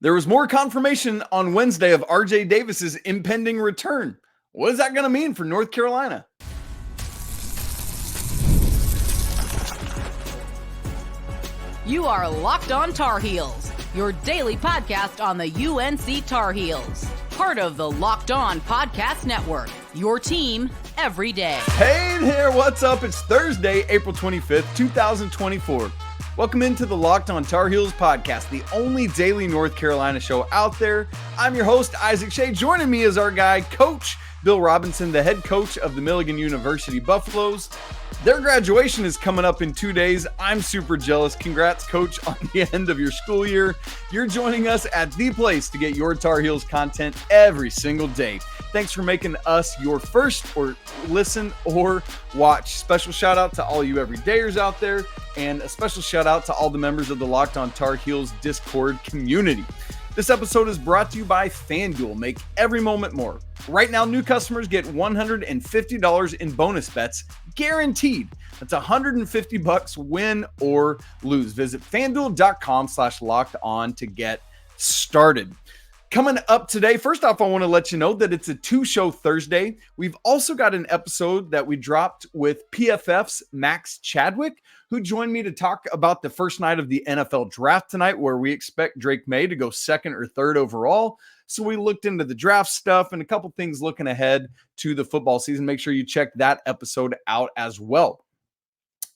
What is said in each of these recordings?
There was more confirmation on Wednesday of RJ Davis's impending return. What is that going to mean for North Carolina? You are Locked On Tar Heels, your daily podcast on the UNC Tar Heels. Part of the Locked On Podcast Network, your team every day. Hey there, what's up? It's Thursday, April 25th, 2024. Welcome into the Locked On Tar Heels podcast, the only daily North Carolina show out there. I'm your host, Isaac Shea. Joining me is our guy, Coach Bill Robinson, the head coach of the Milligan University Buffaloes. Their graduation is coming up in 2 days. I'm super jealous. Congrats, Coach, on the end of your school year. You're joining us at the place to get your Tar Heels content every single day. Thanks for making us your first or listen or watch. Special shout out to all you everydayers out there, and a special shout out to all the members of the Locked On Tar Heels Discord community. This episode is brought to you by FanDuel. Make every moment more. Right now, new customers get $150 in bonus bets guaranteed. That's $150 win or lose. Visit FanDuel.com/locked-on to get started. Coming up today, first off, I want to let you know that it's a two-show Thursday. We've also got an episode that we dropped with PFF's Max Chadwick, who joined me to talk about the first night of the NFL draft tonight, where we expect Drake May to go second or third overall. So we looked into the draft stuff and a couple things looking ahead to the football season. Make sure you check that episode out as well.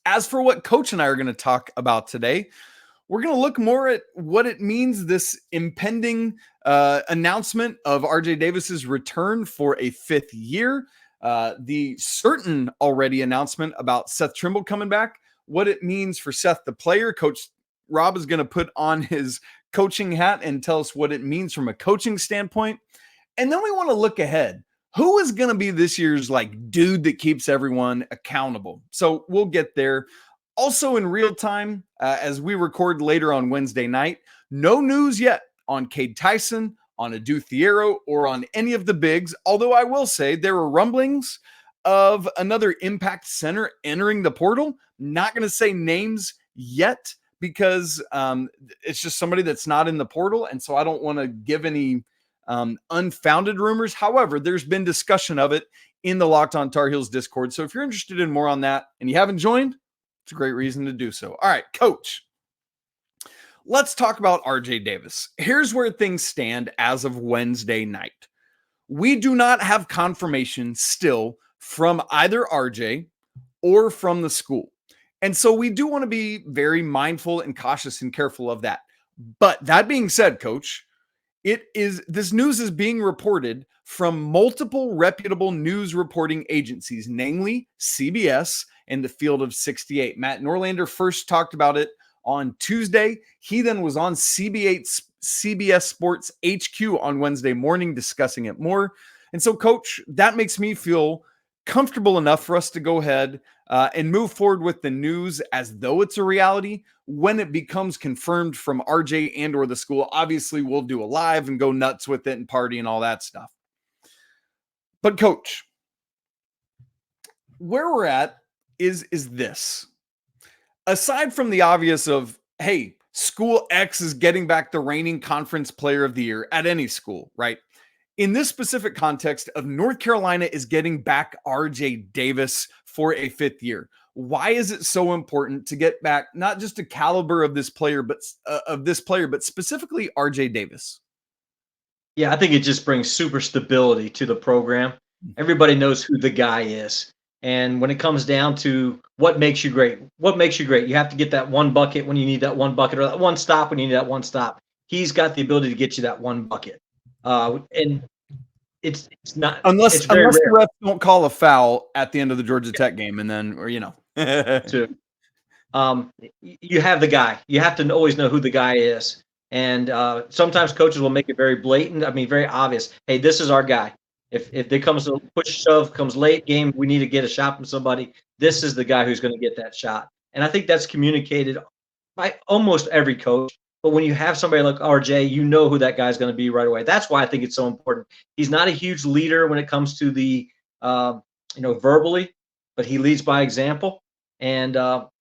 As for what Coach and I are going to talk about today, we're going to look more at what it means, this impending announcement of RJ Davis's return for a fifth year, the certain already announcement about Seth Trimble coming back, what it means for Seth the player. Coach Rob is going to put on his coaching hat and tell us what it means from a coaching standpoint. And then we want to look ahead. Who is going to be this year's dude that keeps everyone accountable? So we'll get there. Also in real time, as we record later on Wednesday night, no news yet on Cade Tyson, on Adu Thiero, or on any of the bigs. Although I will say there were rumblings of another impact center entering the portal. Not going to say names yet because it's just somebody that's not in the portal. And so I don't want to give any unfounded rumors. However, there's been discussion of it in the Locked On Tar Heels Discord. So if you're interested in more on that and you haven't joined, it's a great reason to do so. All right, Coach, let's talk about RJ Davis. Here's where things stand as of Wednesday night. We do not have confirmation still from either RJ or from the school. And so we do want to be very mindful and cautious and careful of that. But that being said, Coach, this news is being reported from multiple reputable news reporting agencies, namely CBS and the Field of 68. Matt Norlander first talked about it on Tuesday. He then was on CBS Sports HQ on Wednesday morning discussing it more. And so, Coach, that makes me feel comfortable enough for us to go ahead and move forward with the news as though it's a reality. When it becomes confirmed from RJ and or the school, obviously we'll do a live and go nuts with it and party and all that stuff. But Coach, where we're at is this. Aside from the obvious of, hey, school X is getting back the reigning conference player of the year at any school, right? In this specific context of North Carolina is getting back RJ Davis for a fifth year. Why is it so important to get back not just the caliber of this player, but specifically RJ Davis? Yeah, I think it just brings super stability to the program. Everybody knows who the guy is. And when it comes down to what makes you great, you have to get that one bucket when you need that one bucket, or that one stop when you need that one stop. He's got the ability to get you that one bucket. And it's not unless the refs don't call a foul at the end of the Georgia Tech game, and then you have the guy. You have to always know who the guy is. And sometimes coaches will make it very blatant. Very obvious. Hey, this is our guy. If there comes a push shove, comes late game, we need to get a shot from somebody. This is the guy who's going to get that shot. And I think that's communicated by almost every coach. But when you have somebody like RJ, you know who that guy's going to be right away. That's why I think it's so important. He's not a huge leader when it comes to the, verbally, but he leads by example. And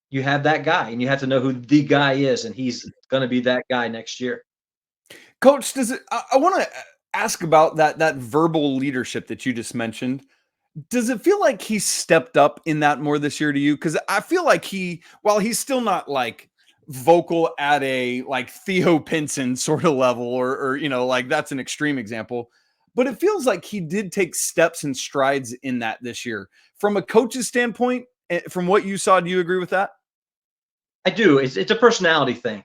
you have that guy, and you have to know who the guy is, and he's going to be that guy next year. Coach, does it? I want to ask about that verbal leadership that you just mentioned. Does it feel like he stepped up in that more this year to you? Because I feel like while he's still not like vocal at a like Theo Pinson sort of level, or like that's an extreme example, but it feels like he did take steps and strides in that this year. From a coach's standpoint, from what you saw, do you agree with that? I do. It's a personality thing.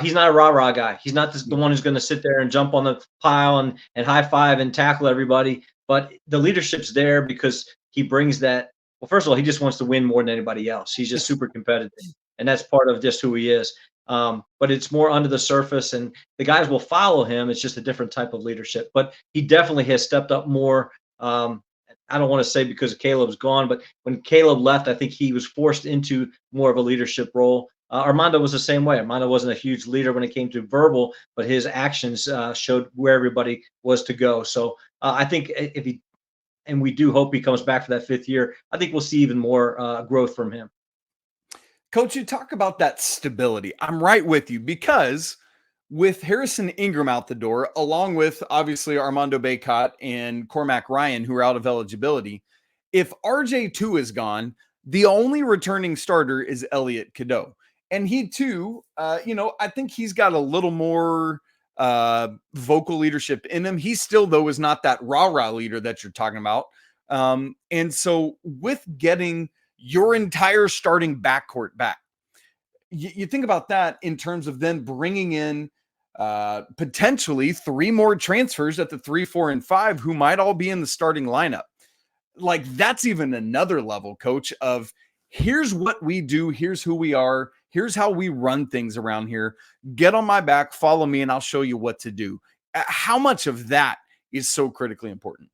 He's not a rah-rah guy. He's not the one who's going to sit there and jump on the pile and high five and tackle everybody. But the leadership's there because he brings that. Well, first of all, he just wants to win more than anybody else. He's just super competitive, and that's part of just who he is. But it's more under the surface, and the guys will follow him. It's just a different type of leadership. But he definitely has stepped up more. I don't want to say because Caleb's gone, but when Caleb left, I think he was forced into more of a leadership role. Armando was the same way. Armando wasn't a huge leader when it came to verbal, but his actions showed where everybody was to go. So I think and we do hope he comes back for that 5th year, I think we'll see even more growth from him. Coach, you talk about that stability. I'm right with you, because with Harrison Ingram out the door, along with obviously Armando Bacot and Cormac Ryan, who are out of eligibility, if RJ2 is gone, the only returning starter is Elliot Cadeau. And he too, I think he's got a little more vocal leadership in him. He still, though, is not that rah-rah leader that you're talking about. And so with getting your entire starting backcourt back, you think about that in terms of then bringing in potentially 3 more transfers at the 3, 4, and 5 who might all be in the starting lineup. Like, that's even another level, Coach, of here's what we do, here's who we are, here's how we run things around here. Get on my back, follow me, and I'll show you what to do. How much of that is so critically important?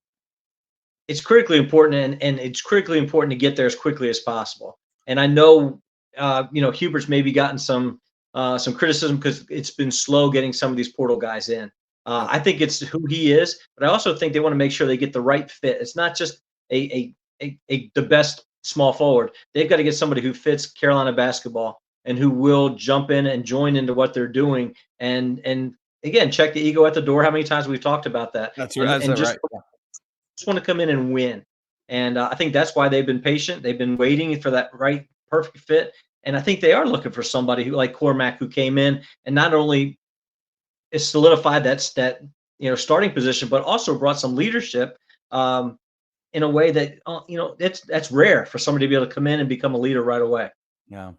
It's critically important, and it's critically important to get there as quickly as possible. And I know, Hubert's maybe gotten some criticism because it's been slow getting some of these portal guys in. I think it's who he is, but I also think they want to make sure they get the right fit. It's not just the best small forward. They've got to get somebody who fits Carolina basketball and who will jump in and join into what they're doing. And again, check the ego at the door. How many times we've talked about that? That's right. And just want to come in and win. And I think that's why they've been patient. They've been waiting for that right, perfect fit. And I think they are looking for somebody who, like Cormac, who came in and not only is solidified that starting position, but also brought some leadership in a way that that's rare for somebody to be able to come in and become a leader right away. Yeah.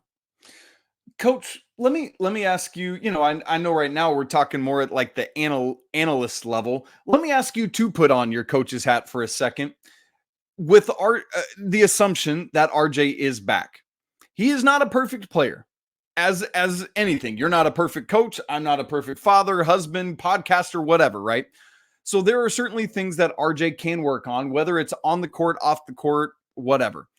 Coach, let me ask you, I know right now we're talking more at like the analyst level. Let me ask you to put on your coach's hat for a second with the assumption that RJ is back. He is not a perfect player, as anything. You're not a perfect coach. I'm not a perfect father, husband, podcaster, whatever, right? So there are certainly things that RJ can work on, whether it's on the court, off the court, whatever.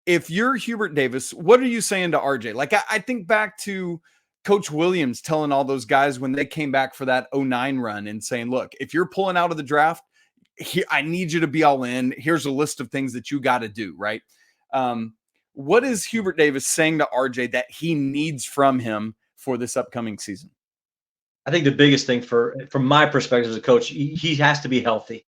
If you're Hubert Davis, what are you saying to RJ? Like, I think back to Coach Williams telling all those guys when they came back for that 09 run and saying, look, if you're pulling out of the draft, I need you to be all in. Here's a list of things that you got to do, right? What is Hubert Davis saying to RJ that he needs from him for this upcoming season? I think the biggest thing from my perspective as a coach, he has to be healthy.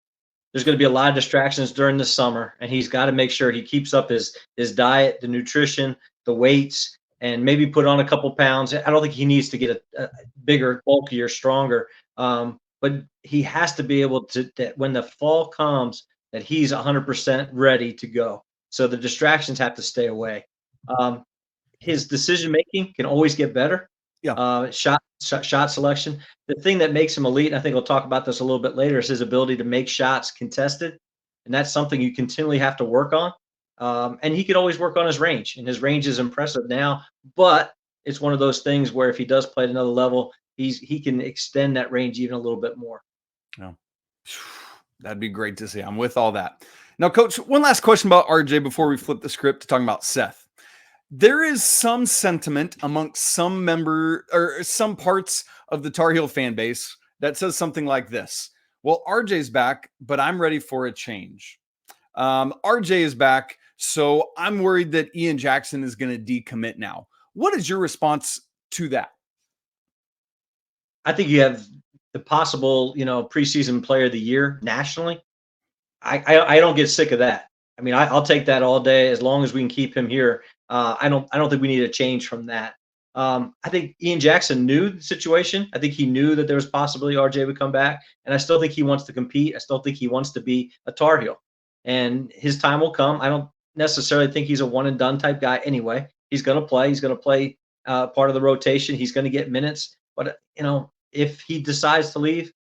There's going to be a lot of distractions during the summer, and he's got to make sure he keeps up his diet, the nutrition, the weights, and maybe put on a couple pounds. I don't think he needs to get a bigger, bulkier, stronger. But he has to be able to, that when the fall comes, that he's 100% ready to go. So the distractions have to stay away. His decision-making can always get better. Yeah. Shot selection. The thing that makes him elite, and I think we'll talk about this a little bit later, is his ability to make shots contested. And that's something you continually have to work on. And he could always work on his range, and his range is impressive now, but it's one of those things where if he does play at another level, he can extend that range even a little bit more. Yeah. That'd be great to see. I'm with all that. Now, Coach, one last question about RJ before we flip the script to talking about Seth. There is some sentiment amongst some some parts of the Tar Heel fan base that says something like this. Well, RJ's back, but I'm ready for a change. RJ is back, so I'm worried that Ian Jackson is going to decommit now. What is your response to that? I think you have the possible, preseason player of the year nationally, I don't get sick of that. I mean, I'll take that all day as long as we can keep him here. I don't think we need a change from that. I think Ian Jackson knew the situation. I think he knew that there was possibility RJ would come back, and I still think he wants to compete. I still think he wants to be a Tar Heel, and his time will come. I don't necessarily think he's a one and done type guy anyway. He's going to play. He's going to play part of the rotation. He's going to get minutes. But if he decides to leave,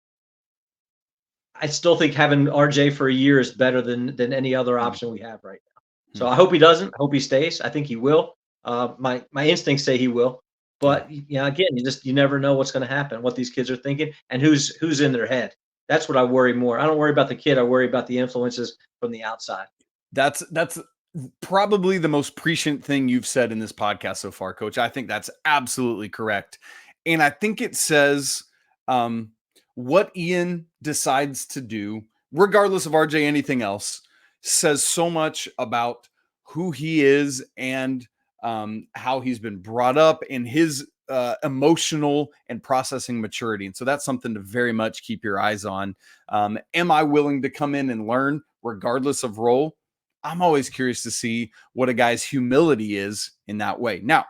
I still think having RJ for a year is better than any other option we have right now. So I hope he doesn't. I hope he stays. I think he will. My instincts say he will. But again, you never know what's going to happen, what these kids are thinking, and who's in their head. That's what I worry more. I don't worry about the kid. I worry about the influences from the outside. That's probably the most prescient thing you've said in this podcast so far, Coach. I think that's absolutely correct. And I think it says what Ian decides to do, regardless of RJ, anything else, says so much about who he is and how he's been brought up and his emotional and processing maturity. And so that's something to very much keep your eyes on. Am I willing to come in and learn regardless of role? I'm always curious to see what a guy's humility is in that way. Now,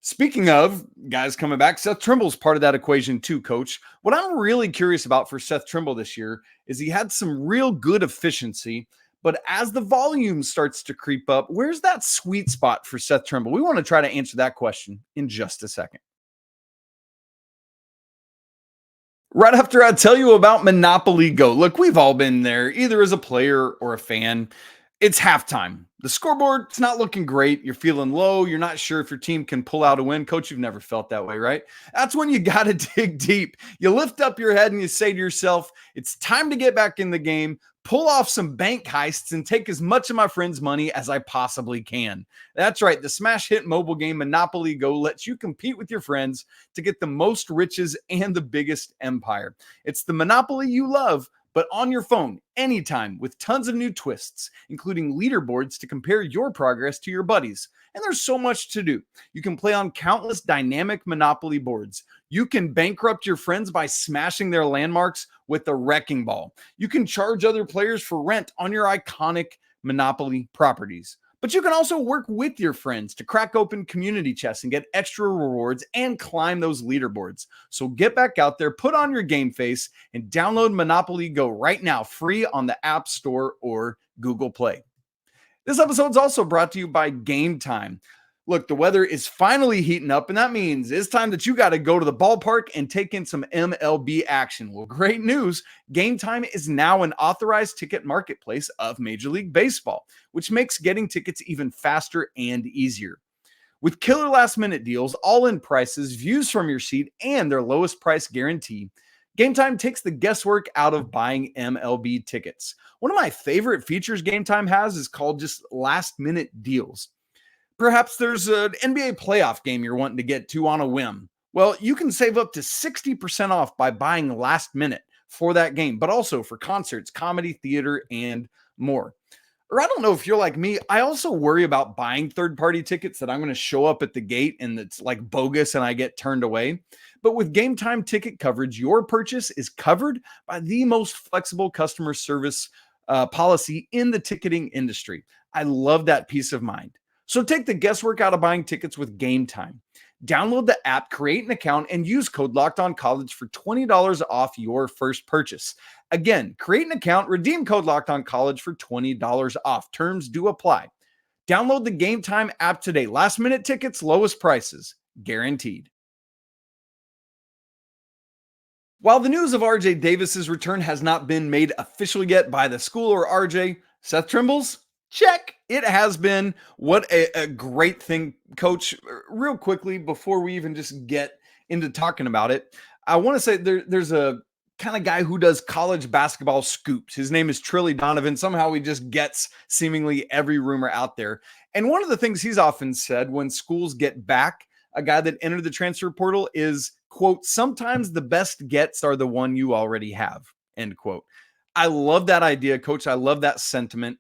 speaking of guys coming back, Seth Trimble's part of that equation too, Coach. What I'm really curious about for Seth Trimble this year is he had some real good efficiency, but as the volume starts to creep up, where's that sweet spot for Seth Trimble? We want to try to answer that question in just a second. Right after I tell you about Monopoly Go. Look, we've all been there, either as a player or a fan. It's halftime. The scoreboard, it's not looking great. You're feeling low. You're not sure if your team can pull out a win. Coach, you've never felt that way, right? That's when you got to dig deep. You lift up your head and you say to yourself, it's time to get back in the game, pull off some bank heists, and take as much of my friends' money as I possibly can. That's right. The smash hit mobile game Monopoly Go lets you compete with your friends to get the most riches and the biggest empire. It's the Monopoly you love, but on your phone, anytime, with tons of new twists, including leaderboards to compare your progress to your buddies. And there's so much to do. You can play on countless dynamic Monopoly boards. You can bankrupt your friends by smashing their landmarks with a wrecking ball. You can charge other players for rent on your iconic Monopoly properties. But you can also work with your friends to crack open community chests and get extra rewards and climb those leaderboards. So get back out there, put on your game face, and download Monopoly Go right now, free on the App Store or Google Play. This episode is also brought to you by Game Time. Look, the weather is finally heating up, and that means it's time that you got to go to the ballpark and take in some MLB action. Well, great news. Game Time is now an authorized ticket marketplace of Major League Baseball, which makes getting tickets even faster and easier. With killer last-minute deals, all-in prices, views from your seat, and their lowest price guarantee, Game Time takes the guesswork out of buying MLB tickets. One of my favorite features Game Time has is called just last-minute deals. Perhaps there's an NBA playoff game you're wanting to get to on a whim. Well, you can save up to 60% off by buying last minute for that game, but also for concerts, comedy, theater, and more. Or I don't know if you're like me, I also worry about buying third-party tickets that I'm going to show up at the gate and it's like bogus and I get turned away. But with Game Time ticket coverage, your purchase is covered by the most flexible customer service policy in the ticketing industry. I love that peace of mind. So take the guesswork out of buying tickets with Game Time. Download the app, create an account, and use code LOCKEDONCollege for $20 off your first purchase. Again, create an account, redeem code LOCKEDONCollege for $20 off. Terms do apply. Download the Game Time app today. Last minute tickets, lowest prices, guaranteed. While the news of RJ Davis's return has not been made official yet by the school or RJ, Seth Trimble's, check. It has been. What a great thing, Coach. Real quickly, before we even just get into talking about it, I want to say there's a kind of guy who does college basketball scoops. His name is Trilly Donovan. Somehow he just gets seemingly every rumor out there. And one of the things he's often said when schools get back a guy that entered the transfer portal is, quote, sometimes the best gets are the one you already have, end quote. I love that idea, Coach. I love that sentiment.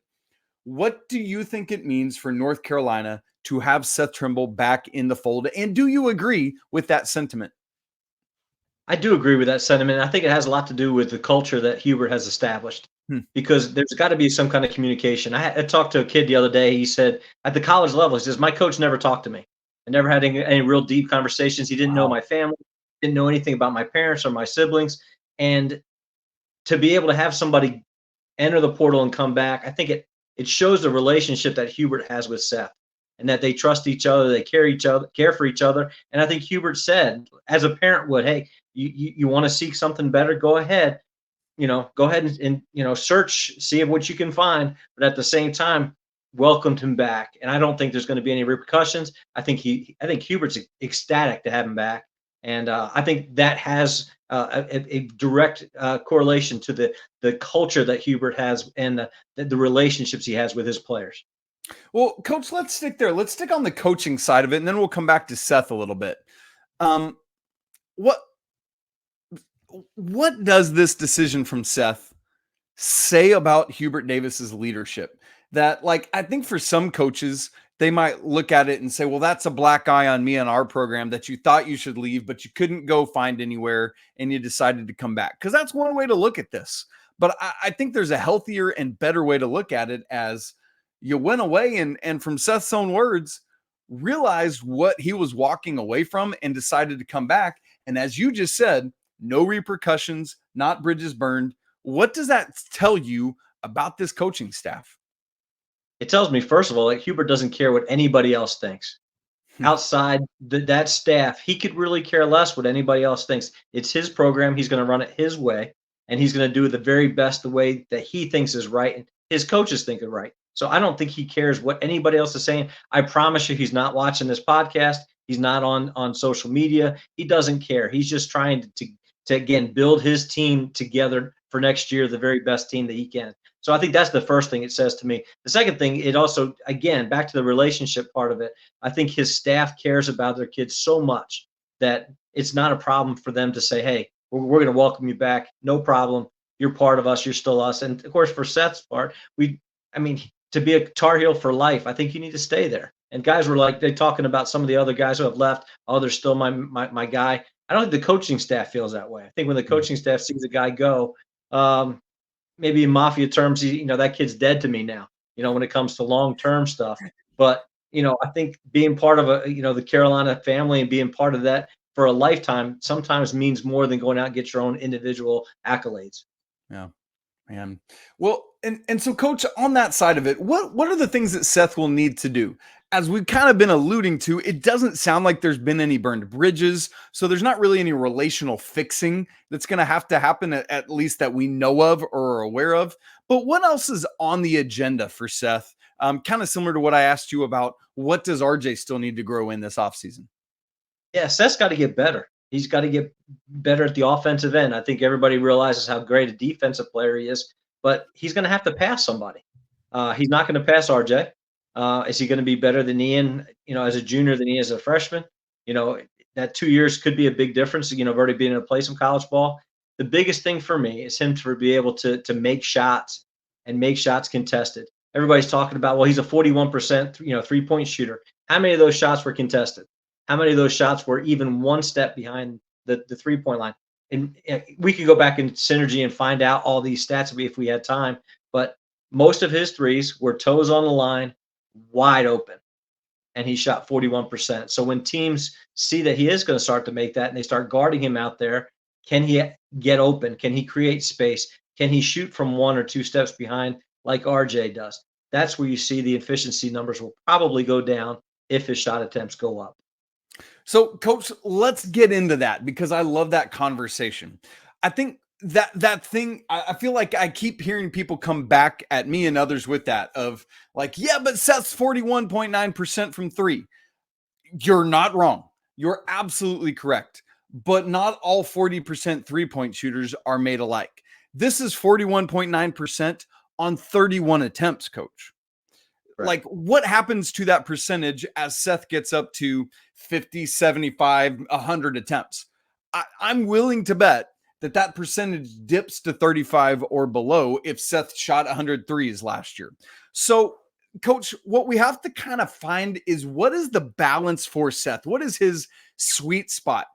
What do you think it means for North Carolina to have Seth Trimble back in the fold? And do you agree with that sentiment? I do agree with that sentiment. I think it has a lot to do with the culture that Hubert has established Hmm. because there's got to be some kind of communication. I talked to a kid the other day. He said at the college level, he says, my coach never talked to me. I never had any real deep conversations. He didn't know my family, didn't know anything about my parents or my siblings. And to be able to have somebody enter the portal and come back, I think it shows the relationship that Hubert has with Seth and that they trust each other, they care for each other. And I think Hubert said, as a parent would, hey, you want to seek something better, go ahead. Go ahead and search, see what you can find. But at the same time, welcomed him back. And I don't think there's going to be any repercussions. I think Hubert's ecstatic to have him back. And I think that has a direct correlation to the culture that Hubert has and the relationships he has with his players. Well, Coach, let's stick there. Let's stick on the coaching side of it, and then we'll come back to Seth a little bit. What does this decision from Seth say about Hubert Davis's leadership? That, like, I think for some coaches, they might look at it and say, well, that's a black eye on me and our program that you thought you should leave, but you couldn't go find anywhere and you decided to come back. Because that's one way to look at this. But I think there's a healthier and better way to look at it as you went away and from Seth's own words, realized what he was walking away from and decided to come back. And as you just said, no repercussions, not bridges burned. What does that tell you about this coaching staff? It tells me, first of all, that Hubert doesn't care what anybody else thinks. Outside that staff, he could really care less what anybody else thinks. It's his program. He's going to run it his way, and he's going to do it the very best the way that he thinks is right and his coaches think is right. So I don't think he cares what anybody else is saying. I promise you he's not watching this podcast. He's not on social media. He doesn't care. He's just trying to again, build his team together for next year, the very best team that he can. So I think that's the first thing it says to me. The second thing, it also, again, back to the relationship part of it, I think his staff cares about their kids so much that it's not a problem for them to say, hey, we're going to welcome you back. No problem. You're part of us. You're still us. And of course, for Seth's part, to be a Tar Heel for life, I think you need to stay there. And guys were like, they're talking about some of the other guys who have left. Oh, they're still my guy. I don't think the coaching staff feels that way. I think when the coaching staff sees a guy go, maybe in mafia terms, that kid's dead to me now, when it comes to long-term stuff. But, I think being part of the Carolina family and being part of that for a lifetime sometimes means more than going out and get your own individual accolades. Yeah, man. Well, and so, Coach, on that side of it, what are the things that Seth will need to do? As we've kind of been alluding to, it doesn't sound like there's been any burned bridges. So there's not really any relational fixing that's going to have to happen, at least that we know of or are aware of. But what else is on the agenda for Seth? Kind of similar to what I asked you about, what does RJ still need to grow in this offseason? Yeah, Seth's got to get better. He's got to get better at the offensive end. I think everybody realizes how great a defensive player he is, but he's going to have to pass somebody. He's not going to pass RJ. Is he going to be better than Ian, as a junior than he is as a freshman? That 2 years could be a big difference, of already being able to play some college ball. The biggest thing for me is him to be able to make shots and make shots contested. Everybody's talking about, well, he's a 41%, three-point shooter. How many of those shots were contested? How many of those shots were even one step behind the three-point line? And we could go back in Synergy and find out all these stats if we had time, but most of his threes were toes on the line, wide open, and he shot 41%. So when teams see that he is going to start to make that and they start guarding him out there, can he get open? Can he create space? Can he shoot from 1 or 2 steps behind like RJ does? That's where you see the efficiency numbers will probably go down if his shot attempts go up. So, Coach, let's get into that because I love that conversation. I think that thing, I feel like I keep hearing people come back at me and others with that of like, yeah, but Seth's 41.9% from three. You're not wrong. You're absolutely correct. But not all 40% three-point shooters are made alike. This is 41.9% on 31 attempts, Coach. Right. Like, what happens to that percentage as Seth gets up to 50, 75, 100 attempts? I'm willing to bet that percentage dips to 35 or below if Seth shot 100 threes last year. So, Coach, what we have to kind of find is what is the balance for Seth? What is his sweet spot?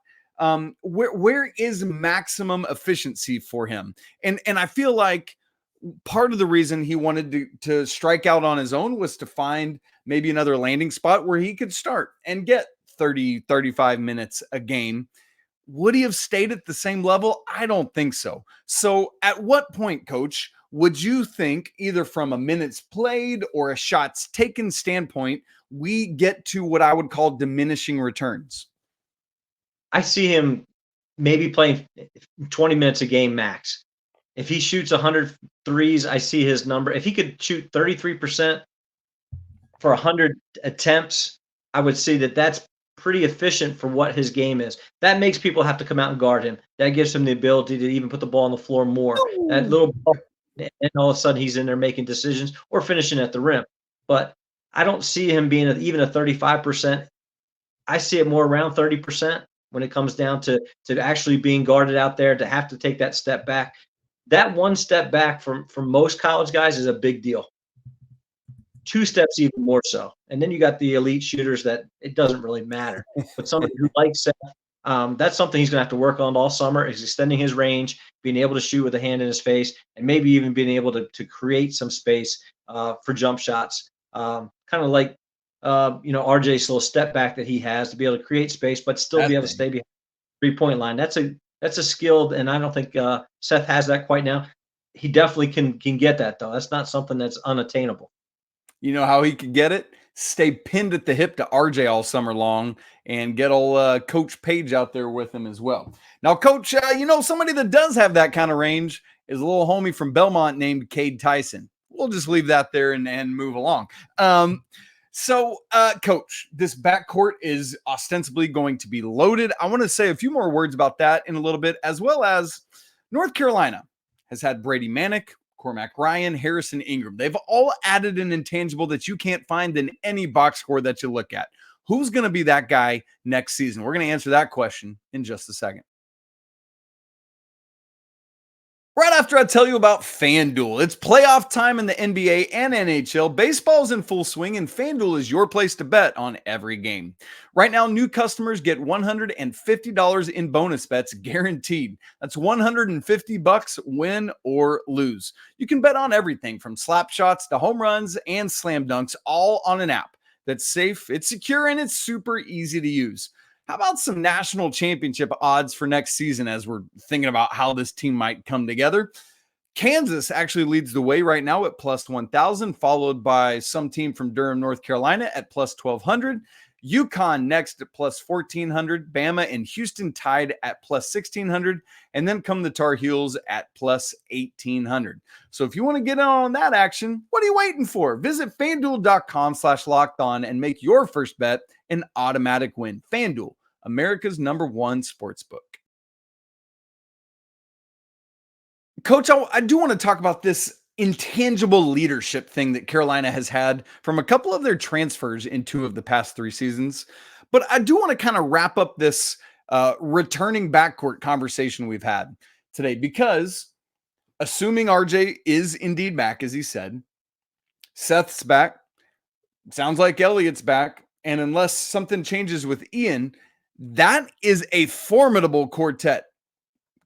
Where is maximum efficiency for him? And I feel like part of the reason he wanted to strike out on his own was to find maybe another landing spot where he could start and get 30, 35 minutes a game. Would he have stayed at the same level? I don't think so. So at what point, Coach, would you think, either from a minutes played or a shots taken standpoint, we get to what I would call diminishing returns? I see him maybe playing 20 minutes a game max. If he shoots 100 threes, I see his number. If he could shoot 33% for 100 attempts, I would see that that's pretty efficient for what his game is. That makes people have to come out and guard him. That gives him the ability to even put the ball on the floor more. That little ball, and all of a sudden he's in there making decisions or finishing at the rim. But I don't see him being even a 35%. I see it more around 30% when it comes down to actually being guarded out there, to have to take that step back. That one step back from most college guys is a big deal. 2 steps even more so. And then you got the elite shooters that it doesn't really matter. But somebody who likes Seth, that's something he's going to have to work on all summer, is extending his range, being able to shoot with a hand in his face, and maybe even being able to create some space for jump shots. Kind of like RJ's little step back that he has, to be able to create space but still be able to stay behind the 3-point line. That's a skill, and I don't think Seth has that quite now. He definitely can get that, though. That's not something that's unattainable. You know how he could get it? Stay pinned at the hip to RJ all summer long and get old Coach Page out there with him as well. Now, Coach, somebody that does have that kind of range is a little homie from Belmont named Cade Tyson. We'll just leave that there and move along. So, Coach, this backcourt is ostensibly going to be loaded. I want to say a few more words about that in a little bit, as well as North Carolina has had Brady Manek, Cormac Ryan, Harrison, Ingram. They've all added an intangible that you can't find in any box score that you look at. Who's going to be that guy next season? We're going to answer that question in just a second. Right after I tell you about FanDuel. It's playoff time in the NBA and NHL. Baseball's in full swing, and FanDuel is your place to bet on every game. Right now, new customers get $150 in bonus bets guaranteed. That's $150 win or lose. You can bet on everything from slap shots to home runs and slam dunks, all on an app that's safe, it's secure, and it's super easy to use. How about some national championship odds for next season as we're thinking about how this team might come together? Kansas actually leads the way right now at plus 1,000, followed by some team from Durham, North Carolina at plus 1,200. UConn next at plus 1,400. Bama and Houston tied at plus 1,600. And then come the Tar Heels at plus 1,800. So if you want to get in on that action, what are you waiting for? Visit FanDuel.com/lockedon and make your first bet an automatic win. FanDuel, America's #1 sportsbook. Coach, I do want to talk about this intangible leadership thing that Carolina has had from a couple of their transfers in 2 of the past 3 seasons. But I do want to kind of wrap up this returning backcourt conversation we've had today, because assuming RJ is indeed back, as he said, Seth's back, sounds like Elliot's back, and unless something changes with Ian, that is a formidable quartet,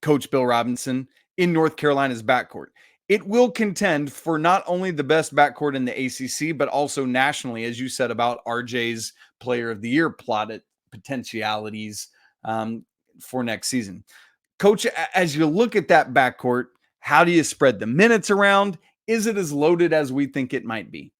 Coach Bill Robinson, in North Carolina's backcourt. It will contend for not only the best backcourt in the ACC, but also nationally, as you said about RJ's Player of the Year plotted potentialities for next season. Coach, as you look at that backcourt, how do you spread the minutes around? Is it as loaded as we think it might be?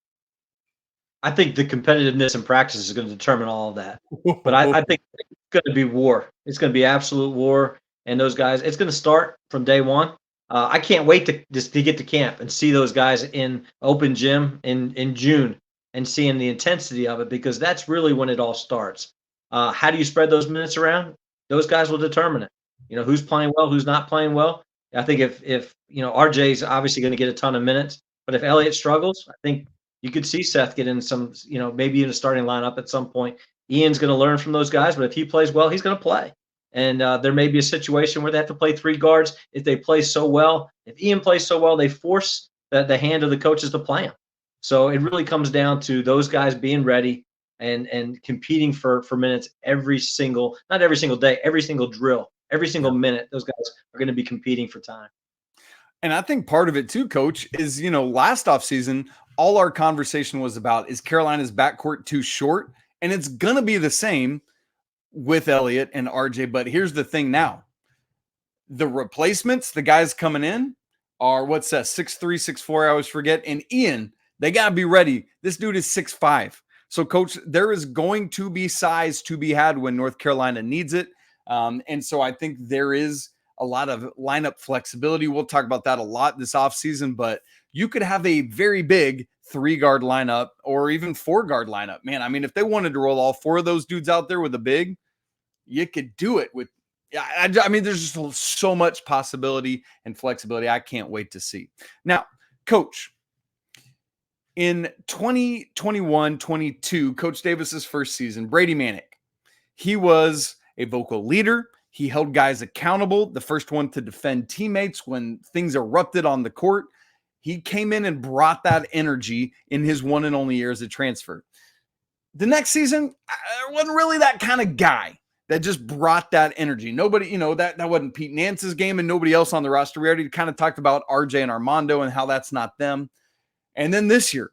I think the competitiveness in practice is going to determine all of that. But I think it's going to be war. It's going to be absolute war. And those guys, it's going to start from day one. I can't wait to get to camp and see those guys in open gym in June and seeing the intensity of it, because that's really when it all starts. How do you spread those minutes around? Those guys will determine it. Who's playing well, who's not playing well. I think if RJ's obviously going to get a ton of minutes, but if Elliot struggles, I think you could see Seth get in some, maybe in a starting lineup at some point. Ian's going to learn from those guys, but if he plays well, he's going to play. And there may be a situation where they have to play 3 guards if they play so well. If Ian plays so well, they force the hand of the coaches to play him. So it really comes down to those guys being ready, and competing for minutes not every single day, every single drill, every single minute. Those guys are going to be competing for time. And I think part of it too, Coach, is, last offseason, all our conversation was about, is Carolina's backcourt too short? And it's going to be the same with Elliot and RJ. But here's the thing now. The replacements, the guys coming in are, what's that, 6'3", 6'4", I always forget. And Ian, they got to be ready. This dude is 6'5". So, Coach, there is going to be size to be had when North Carolina needs it. And so I think there is a lot of lineup flexibility. We'll talk about that a lot this offseason, but you could have a very big 3-guard lineup or even 4-guard lineup. Man, I mean, if they wanted to roll all 4 of those dudes out there with a big, you could do it with, I mean, there's just so much possibility and flexibility. I can't wait to see. Now, Coach, in 2021-22, Coach Davis's first season, Brady Manek, he was a vocal leader. He held guys accountable, the first one to defend teammates when things erupted on the court. He came in and brought that energy in his one and only year as a transfer. The next season, I wasn't really that kind of guy that just brought that energy. Nobody, that wasn't Pete Nance's game and nobody else on the roster. We already kind of talked about RJ and Armando and how that's not them. And then this year,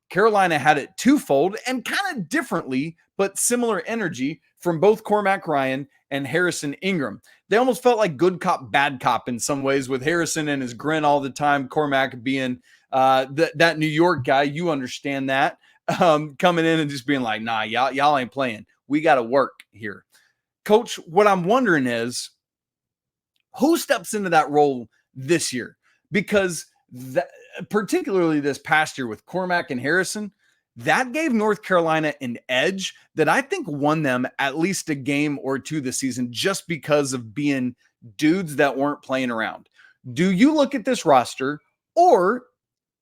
Carolina had it twofold and kind of differently, but similar energy from both Cormac Ryan and Harrison Ingram. They almost felt like good cop, bad cop in some ways, with Harrison and his grin all the time, Cormac being that New York guy. You understand that, coming in and just being like, nah, y'all ain't playing. We got to work here. Coach, what I'm wondering is, who steps into that role this year? Because particularly this past year with Cormac and Harrison, that gave North Carolina an edge that I think won them at least a game or two this season, just because of being dudes that weren't playing around. Do you look at this roster or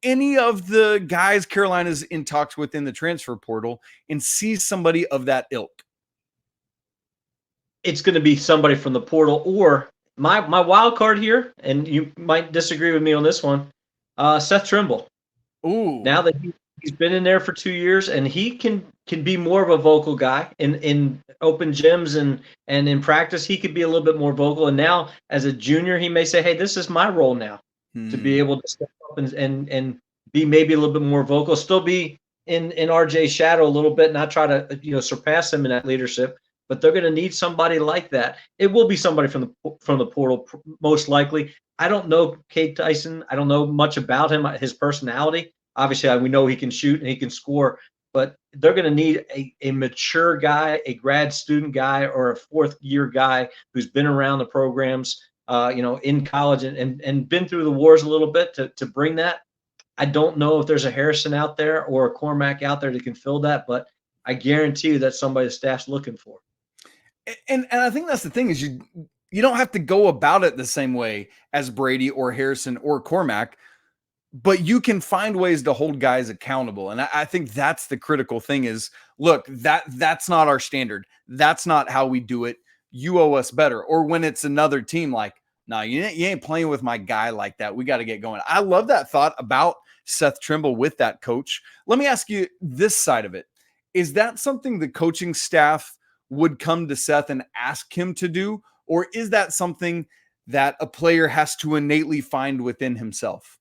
any of the guys Carolina's in talks with in the transfer portal and see somebody of that ilk? It's going to be somebody from the portal, or my wild card here, and you might disagree with me on this one, Seth Trimble. Ooh. Now that he's been in there for 2 years, and he can be more of a vocal guy in open gyms and in practice. He could be a little bit more vocal. And now as a junior, he may say, hey, this is my role now to be able to step up and be maybe a little bit more vocal, still be in RJ's shadow a little bit, not try to surpass him in that leadership. But they're going to need somebody like that. It will be somebody from the portal, most likely. I don't know Cade Tyson. I don't know much about him, his personality. Obviously, we know he can shoot and he can score, but they're going to need a mature guy, a grad student guy, or a fourth-year guy who's been around the programs, in college and been through the wars a little bit to bring that. I don't know if there's a Harrison out there or a Cormac out there that can fill that, but I guarantee you that's somebody the staff's looking for. And I think that's the thing, is you don't have to go about it the same way as Brady or Harrison or Cormac, but you can find ways to hold guys accountable. And I think that's the critical thing is, look, that's not our standard. That's not how we do it. You owe us better. Or when it's another team, like, no, you ain't playing with my guy like that. We got to get going. I love that thought about Seth Trimble with that, Coach. Let me ask you this side of it. Is that something the coaching staff would come to Seth and ask him to do? Or is that something that a player has to innately find within himself?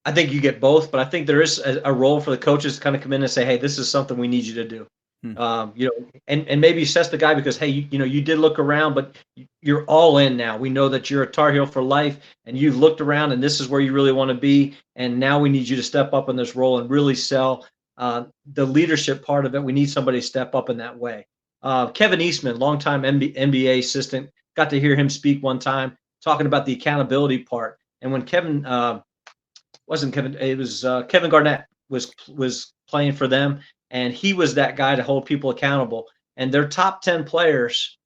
I think you get both, but I think there is a role for the coaches to kind of come in and say, hey, this is something we need you to do. And maybe Seth's the guy because, hey, you did look around, but you're all in now. We know that you're a Tar Heel for life, and you've looked around, and this is where you really want to be. And now we need you to step up in this role and really sell the leadership part of it. We need somebody to step up in that way. Kevin Eastman, longtime NBA assistant, got to hear him speak one time talking about the accountability part. And when Kevin it was Kevin Garnett was playing for them, and he was that guy to hold people accountable. And their top 10 players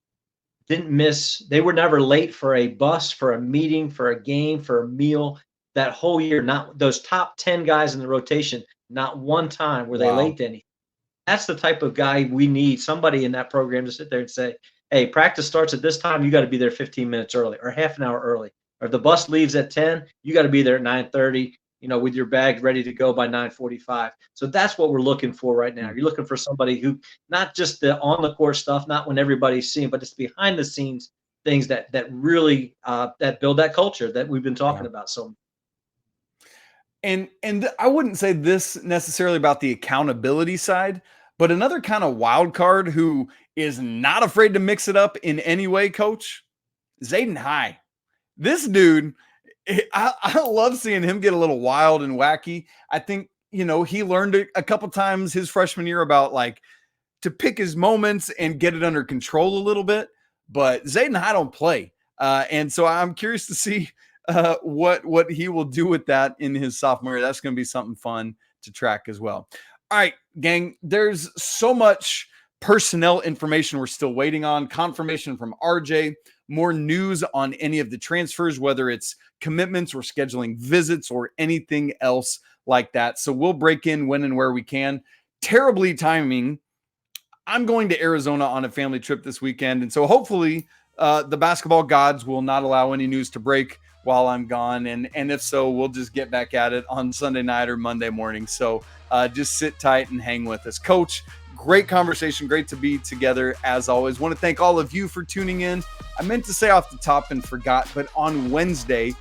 didn't miss. They were never late for a bus, for a meeting, for a game, for a meal that whole year. Not those top 10 guys in the rotation, not one time were they late to anything. That's the type of guy we need, somebody in that program to sit there and say, hey, practice starts at this time. You got to be there 15 minutes early or half an hour early. Or if the bus leaves at 10, you got to be there at 9:30. with your bag ready to go by 9:45. So that's what we're looking for right now. You're looking for somebody who, not just the on the court stuff, not when everybody's seeing, but it's behind the scenes things that really that build that culture that we've been talking about. So. And I wouldn't say this necessarily about the accountability side, but another kind of wild card who is not afraid to mix it up in any way, Coach, Jae'lyn High. This dude, I love seeing him get a little wild and wacky. I think, he learned a couple times his freshman year about like to pick his moments and get it under control a little bit. But Jae'lyn High don't play. And so I'm curious to see what he will do with that in his sophomore year. That's going to be something fun to track as well. All right, gang, there's so much personnel information we're still waiting on. Confirmation from RJ, more news on any of the transfers, whether it's commitments or scheduling visits or anything else like that. So we'll break in when and where we can. Terribly timing. I'm going to Arizona on a family trip this weekend. And so hopefully the basketball gods will not allow any news to break while I'm gone. And if so, we'll just get back at it on Sunday night or Monday morning. So just sit tight and hang with us. Coach, great conversation. Great to be together as always. Want to thank all of you for tuning in. I meant to say off the top and forgot, but on Wednesday,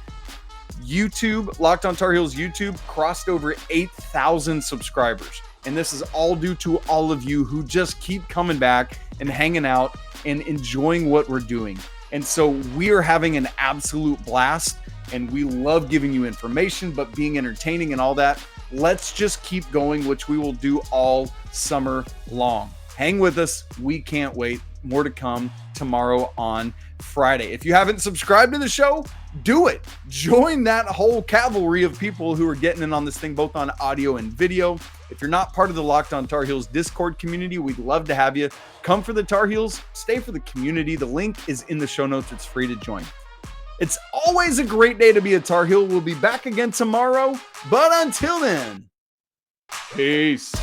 YouTube, Locked On Tar Heels YouTube, crossed over 8,000 subscribers. And this is all due to all of you who just keep coming back and hanging out and enjoying what we're doing. And so we are having an absolute blast, and we love giving you information, but being entertaining and all that. Let's just keep going, which we will do all summer long. Hang with us. We can't wait. More to come tomorrow on Friday. If you haven't subscribed to the show, do it. Join that whole cavalry of people who are getting in on this thing, both on audio and video. If you're not part of the Locked On Tar Heels Discord community, we'd love to have you. Come for the Tar Heels, stay for the community. The link is in the show notes. It's free to join. It's always a great day to be a Tar Heel. We'll be back again tomorrow, but until then, peace.